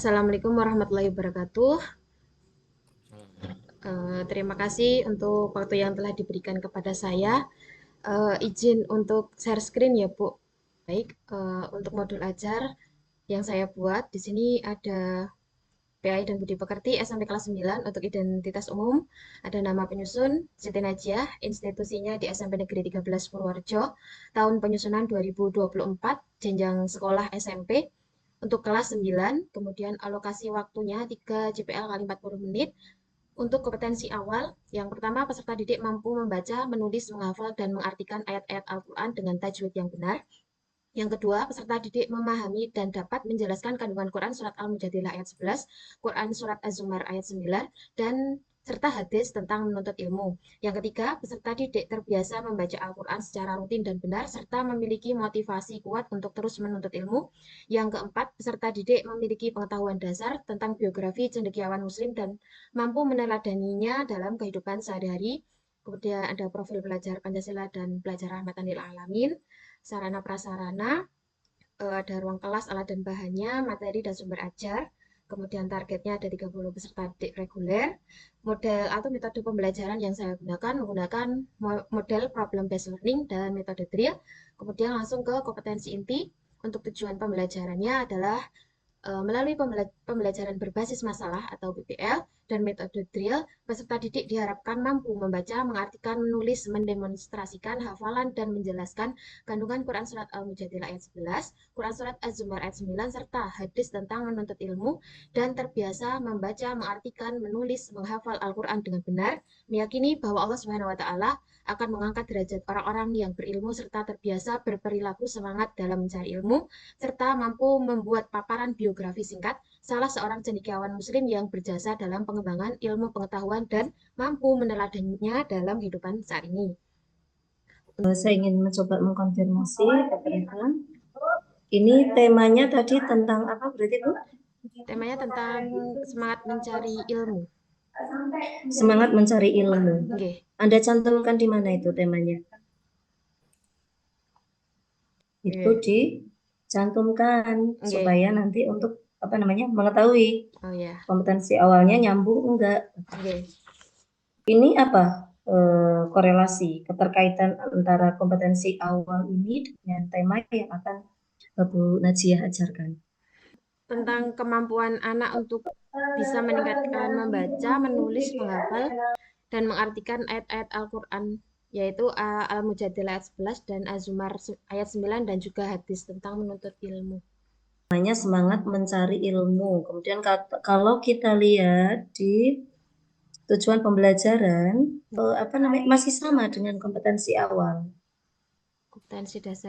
Assalamualaikum warahmatullahi wabarakatuh. Terima kasih untuk waktu yang telah diberikan kepada saya. Izin untuk share screen ya, Bu. Baik, untuk modul ajar yang saya buat di sini ada PAI dan Budi Pekerti SMP kelas 9 untuk identitas umum. Ada nama penyusun Siti Najiah, institusinya di SMP Negeri 13 Purworejo, tahun penyusunan 2024, jenjang sekolah SMP untuk kelas 9, kemudian alokasi waktunya 3 JPL kali 40 menit. Untuk kompetensi awal, yang pertama peserta didik mampu membaca, menulis, menghafal, dan mengartikan ayat-ayat Al-Quran dengan tajwid yang benar. Yang kedua, peserta didik memahami dan dapat menjelaskan kandungan Quran surat Al-Mujadilah ayat 11, Quran surat Az-Zumar ayat 9, dan serta hadis tentang menuntut ilmu. Yang ketiga, peserta didik terbiasa membaca Al-Quran secara rutin dan benar, serta memiliki motivasi kuat untuk terus menuntut ilmu. Yang keempat, peserta didik memiliki pengetahuan dasar tentang biografi cendekiawan Muslim dan mampu meneladaninya dalam kehidupan sehari-hari. Kemudian ada profil pelajar Pancasila dan pelajar Rahmatan lil Alamin, sarana prasarana, ada ruang kelas, alat dan bahannya, materi dan sumber ajar. Kemudian targetnya ada 30 peserta didik reguler. Model atau metode pembelajaran yang saya gunakan menggunakan model problem based learning dan metode drill. Kemudian langsung ke kompetensi inti. Untuk tujuan pembelajarannya adalah melalui pembelajaran berbasis masalah atau PBL dan metode drill, peserta didik diharapkan mampu membaca, mengartikan, menulis, mendemonstrasikan hafalan dan menjelaskan kandungan Quran surat Al-Mujadilah ayat 11, Quran surat Az-Zumar ayat 9 serta hadis tentang menuntut ilmu dan terbiasa membaca, mengartikan, menulis, menghafal Al-Quran dengan benar, meyakini bahwa Allah Subhanahu wa taala akan mengangkat derajat orang-orang yang berilmu serta terbiasa berperilaku semangat dalam mencari ilmu serta mampu membuat paparan biografi singkat salah seorang cendekiawan Muslim yang berjasa dalam pengembangan ilmu pengetahuan dan mampu meneladaninya dalam kehidupan saat ini. Saya ingin mencoba mengkonfirmasi Bapak. Ini temanya tadi tentang apa berarti Bu? Temanya tentang semangat mencari ilmu. Semangat mencari ilmu. Okay. Anda cantumkan di mana itu temanya? Itu dicantumkan supaya nanti untuk apa namanya mengetahui kompetensi awalnya nyambung enggak. Ini apa korelasi keterkaitan antara kompetensi awal ini dengan tema yang akan Bu Najiah ajarkan? Tentang kemampuan anak untuk bisa meningkatkan membaca, menulis, menghafal, dan mengartikan ayat-ayat Al-Quran, yaitu Al-Mujadilah ayat 11 dan Az-Zumar ayat 9 dan juga hadis tentang menuntut ilmu. Namanya semangat mencari ilmu. Kemudian kalau kita lihat di tujuan pembelajaran, apa namanya masih sama dengan kompetensi awal.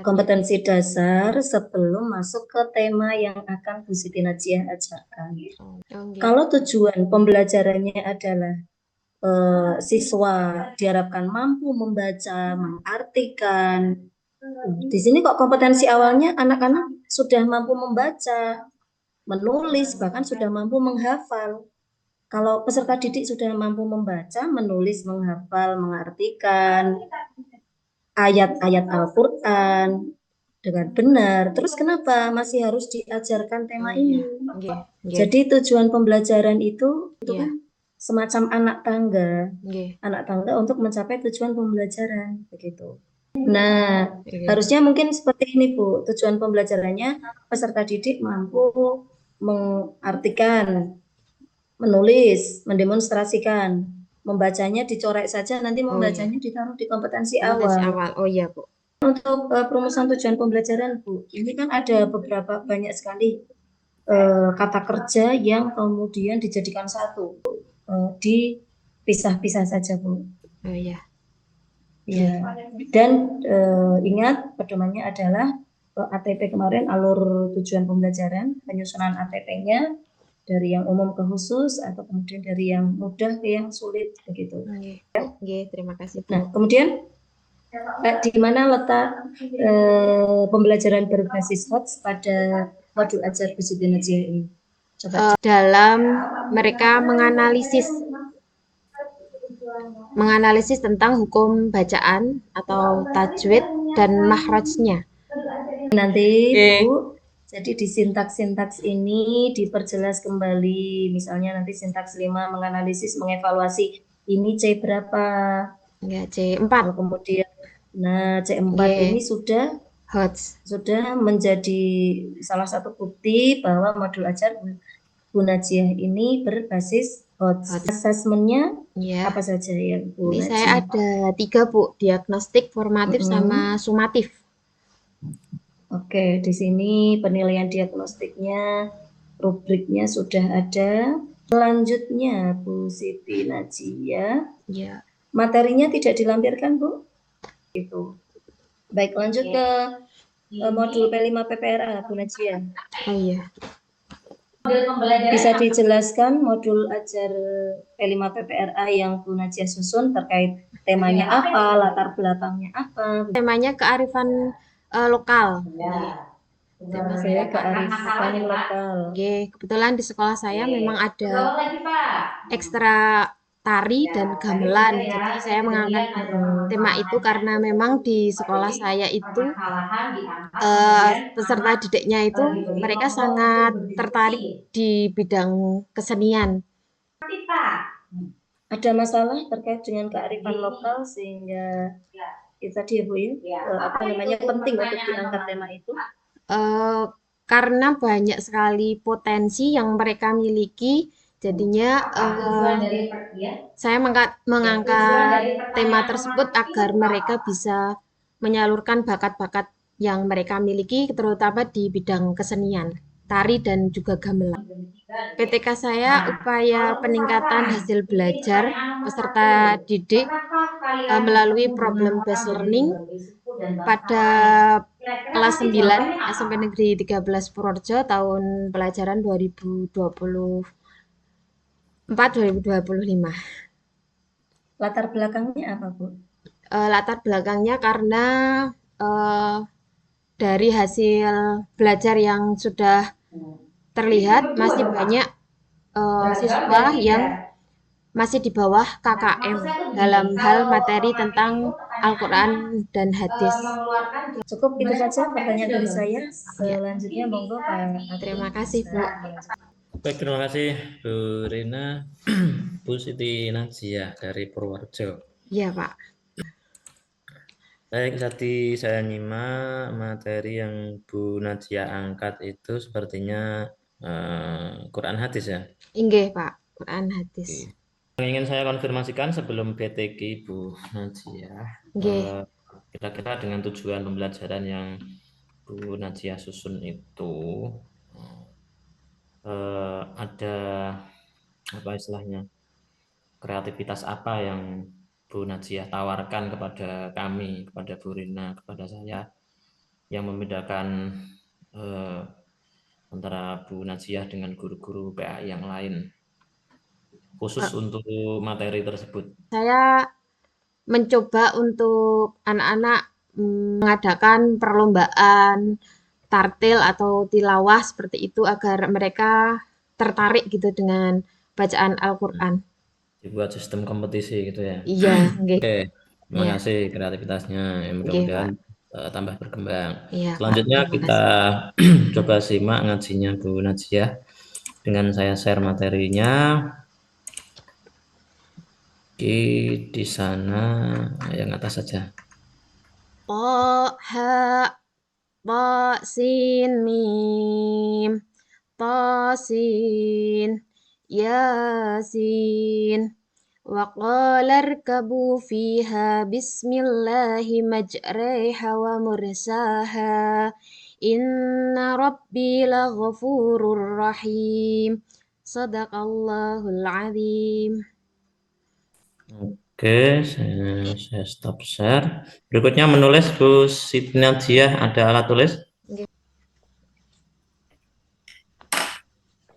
Kompetensi dasar sebelum masuk ke tema yang akan Bu Siti Najiah ajarkan. Kalau tujuan pembelajarannya adalah siswa diharapkan mampu membaca, mengartikan. Di sini kok kompetensi awalnya anak-anak sudah mampu membaca, menulis, bahkan sudah mampu menghafal. Kalau peserta didik sudah mampu membaca, menulis, menghafal, mengartikan ayat-ayat Al-Quran dengan benar, terus kenapa masih harus diajarkan tema ini? Jadi tujuan pembelajaran itu kan semacam anak tangga untuk mencapai tujuan pembelajaran begitu. Nah, harusnya mungkin seperti ini Bu, tujuan pembelajarannya peserta didik mampu mengartikan, menulis, mendemonstrasikan, membacanya dicorek saja, nanti membacanya ditaruh di kompetensi awal. Oh iya Bu. Untuk perumusan tujuan pembelajaran Bu, ini kan ada beberapa banyak sekali kata kerja yang kemudian dijadikan satu, dipisah-pisah saja Bu. Oh iya. Ya, dan ingat pedomannya adalah ATP kemarin alur tujuan pembelajaran, penyusunan ATP-nya dari yang umum ke khusus atau kemudian dari yang mudah ke yang sulit begitu. Oke, terima kasih. Nah, kemudian di mana letak pembelajaran berbasis HOTS pada modul ajar Bu Siti Najiah ini? Coba. Dalam mereka menganalisis tentang hukum bacaan atau tajwid dan makhrajnya. Nanti Bu Jadi di sintaks-sintaks ini diperjelas kembali, misalnya nanti sintaks 5 menganalisis, mengevaluasi ini C berapa. Ya, C4. Kemudian, nah C4 ini sudah menjadi salah satu bukti bahwa modul ajar Bu Najiah ini berbasis HOTS. Asesmennya apa saja ya Bu Ini Najiah? saya ada 3 Bu, diagnostik, formatif, sama sumatif. Oke, di sini penilaian diagnostiknya, rubriknya sudah ada. Selanjutnya Bu Siti Najiah, materinya tidak dilampirkan Bu? Itu. Baik, lanjut ke modul P5 PPRA Bu Najiah. Oh iya. Bisa dijelaskan modul ajar P5 PPRA yang Bu Najiah susun terkait temanya apa, latar belakangnya apa? Temanya kearifan lokal. Tema saya kearifan lokal. Kebetulan di sekolah saya memang ada ekstra tari dan gamelan. Jadi saya mengangkat tema itu karena memang di sekolah saya itu peserta didiknya itu mereka sangat tertarik di bidang kesenian. Ada masalah terkait dengan kearifan lokal sehingga itu tadi ya Bu ya, penting untuk diangkat tema itu? Karena banyak sekali potensi yang mereka miliki, jadinya saya mengangkat tema tersebut agar mereka bisa menyalurkan bakat-bakat yang mereka miliki, terutama di bidang kesenian, tari dan juga gamelan. PTK saya upaya peningkatan hasil belajar peserta didik melalui problem based learning pada kelas 9 SMP Negeri 13 Purworejo tahun pelajaran 2024-2025. Latar belakangnya apa Bu? Latar belakangnya karena dari hasil belajar yang sudah terlihat masih banyak siswa yang masih di bawah KKM dalam hal materi tentang Al-Quran dan hadis. Cukup itu saja pertanyaan dari saya. Selanjutnya monggo Pak. Terima kasih Bu. Baik, terima kasih Bu Rina. Bu Siti Najiah dari Purworejo. Iya Pak. Baik, tadi saya nyimak materi yang Bu Najiah angkat itu sepertinya Quran hadis ya? Inggih Pak, Quran hadis. Yang ingin saya konfirmasikan sebelum BTK Bu Najiah, kira-kira dengan tujuan pembelajaran yang Bu Najiah susun itu ada apa istilahnya, kreativitas apa yang Bu Najiah tawarkan kepada kami, kepada Bu Rina, kepada saya, yang membedakan antara Bu Najiah dengan guru-guru PAI yang lain, khusus untuk materi tersebut? Saya mencoba untuk anak-anak mengadakan perlombaan tartil atau tilawah seperti itu agar mereka tertarik gitu dengan bacaan Al-Quran. Dibuat sistem kompetisi gitu ya? Iya, Oke, terima kasih kreativitasnya. Mudah-mudahan tambah berkembang. Selanjutnya kita coba simak ngajinya Bu Najiah dengan saya share materinya. Di sana yang atas saja. Ha Ta sin mim Ta sin Yasin wa qala irkabu fiha bismillahi majriha wa mursaha inna rabbi laghafurur rahim. Sadaqallahul azim. Oke, saya stop share. Berikutnya menulis Bu Siti Najiah, ada alat tulis?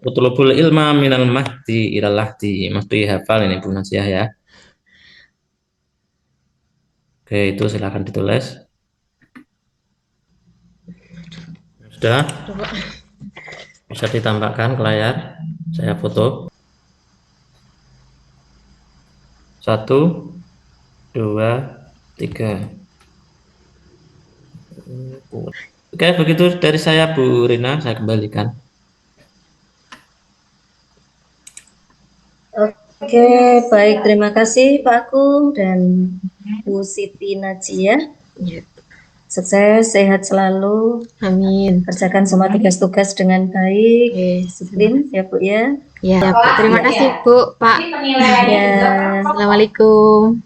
Utlubul ilma minal mahdi ilal lahdi. Mesti hafal ini Bu Najiah ya. Oke, itu silakan ditulis. Sudah? Bisa ditampakkan ke layar. Saya foto. 1, 2, 3. Oke, begitu dari saya Bu Rina, saya kembalikan. Oke, baik. Terima kasih Pak Agung dan Bu Siti Najia. Ya. Sukses, sehat selalu. Amin. Kerjakan semua tugas-tugas dengan baik, disiplin ya Bu ya. Ya, Bu. Terima kasih Bu, Pak. Ya. Assalamualaikum.